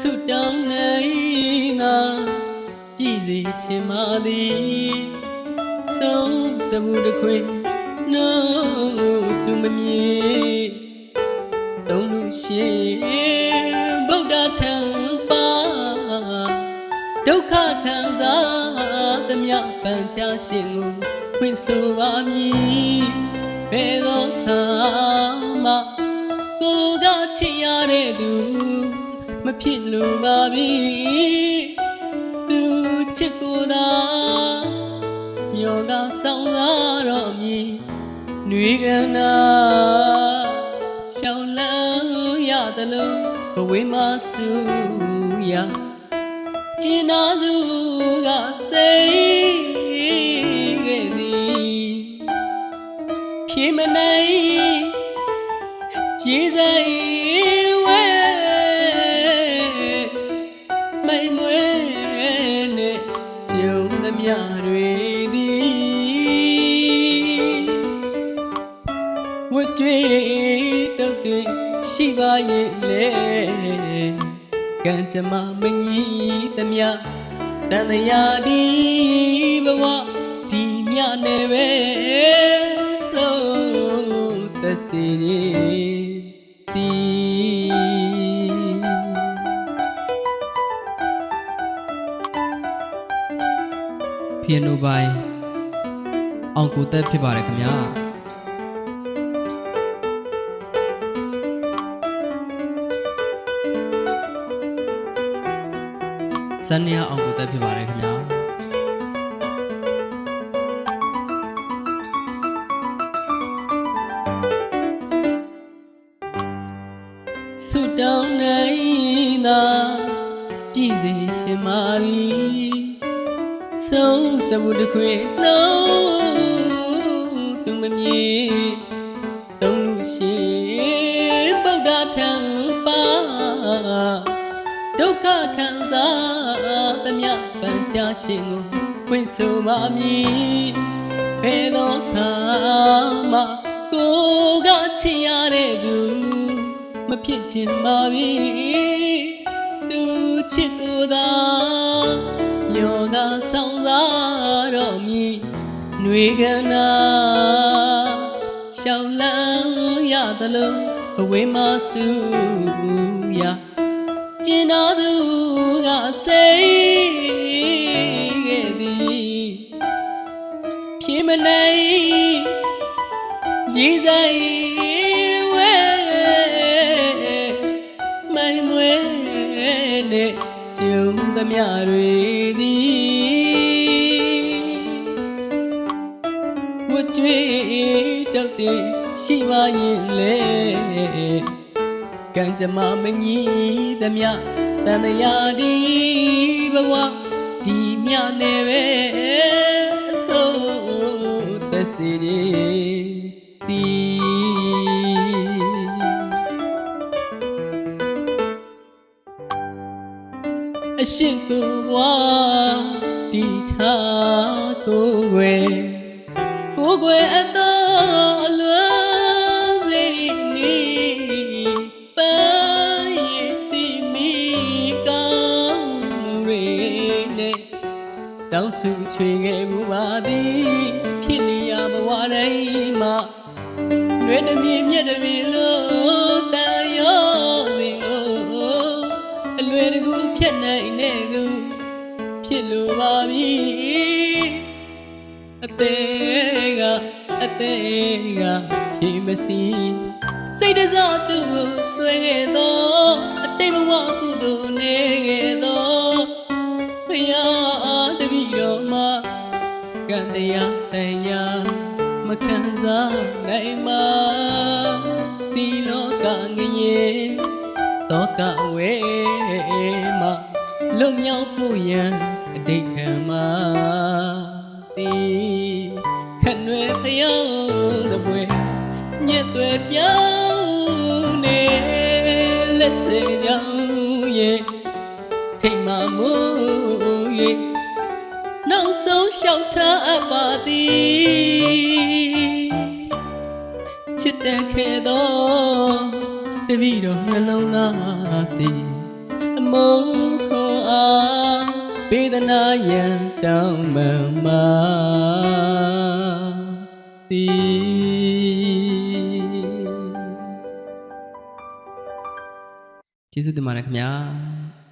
ဆုတောင်းနိုင်သာပြည့်စေချင်ပါသည်ဆုံးစမှုတစ်ခွေနို့တူမမြင်သုံးလို့ရှိဗုဒ္ဓထံပါဒုက္ခခံစားသမျှပန်ချရှင်ကိုခွင့်ဆိုပါမည်ဘယ်တော့မှကိုယ်ကချစ်ရတဲ့သူမဖြစ်လို့ပါပြီသူချစ်ကိုသာမျောကဆောင်လာတော့မည်ຫນွေကနာရှောင်းလန်းရသလိုဘဝမှာဆူရကျင်နာသူကစိတ်ခဲ့သည်ဖြေမနိုင်ရေစိတ်ဝဲမိန်မွေးနဲ့ကြုံသမျှတွေသည်ဝတ်ကြွေတုတ်တွေရှိပါရဲ့လေကံကြမ္မာမကြီးသမျှတန်တရားဒီဘဝဒီမြနဲ့ပဲဆုံးသက်စေသည်พียโนบายအောင်ကိုတက်ဖြစ်ပါတယ်ခင်ဗျာဇန်နီယာအောင်ကိုတက်ဖြစ်ပါတယ်ခင်ဗျာဆုတောင်းနိုင်သာပြည့်စေချင်ပါသည်ဆုံးစမှုတစ်ခွေလုံးတူမမြင်သုံးလို့ရှိဗုဒ္ဓထံပါဒုက္ခခံစားသမျှပန်ချရှင်ကိုခွင့်ဆိုပါမည်ဘယ်တော့မှကိုယ်ကချစ်ရတဲ့သူမဖြစ်ချင်ပါပြီသူချစ်ကိုသာမျောကဆောင်စားတော့မည်ຫນွေကနာရှောင်းလန်းရသလိုဘဝမှာဆူရကျင်တော်သူကစိတ်ခဲ့သည်ဖြေမနိုင်ရေစိတ်ဝဲမိုင်မွေးနဲ့ကြုံသမျှတွေသည်ဝတ်ကြွေတုတ်တွေရှိပါရဲ့လေကံကြမ္မာမကြီးသမျှတန်တရားဒီဘဝဒီမြနဲ့ပဲဆုံးသက်စေသည်အရှိကိုဘွားတီထားကိုွယ်အတော်အလွန်စေရီနီပန်းရစီမီကောင်းမှုတွေနဲ့တောင်းစုချွေခဲ့မှုပါသည်ဖြစ်လျာဘဝတိုင်းမှာရွေးတမီမြက်တမီလို့တန်ရောစဉ်ကိုအလွယ်တကူဖြတ်နိုင်တဲ့ကူဖြစ်လိုပါပြီအသေးကဖြေမစီစိတ်တစားသူကိုဆွဲခဲ့သောအတိတ်ဘဝကုသိုလ်နေခဲ့သောဖယားတပည့်တော်မှာကံတရားဆိုင်ရာမခံစားနိုင်မှာဒီလောကငရေတောကဝဲမှာလွတ်မြောက်ဖို့ရန်အတိတ်ခံမှာသည်ခန့်ွယ်ဖျောင်းတပွဲညက်သွဲပြောင်းနေလက်စေကြောင်းရဲ့ထိတ်မှမိုးရဲ့နောက်ဆုံးလျှောက်ထားအပ်ပါသည်ချစ်တဲ့ခဲ့သောတပည့်တော်နှလုံးသားစီအ မိုးခေါ်အားပေဒနာယံတောင်းမှန်မာသည်ကျေးဇူးတင်ပါတယ်ခင်ဗျာ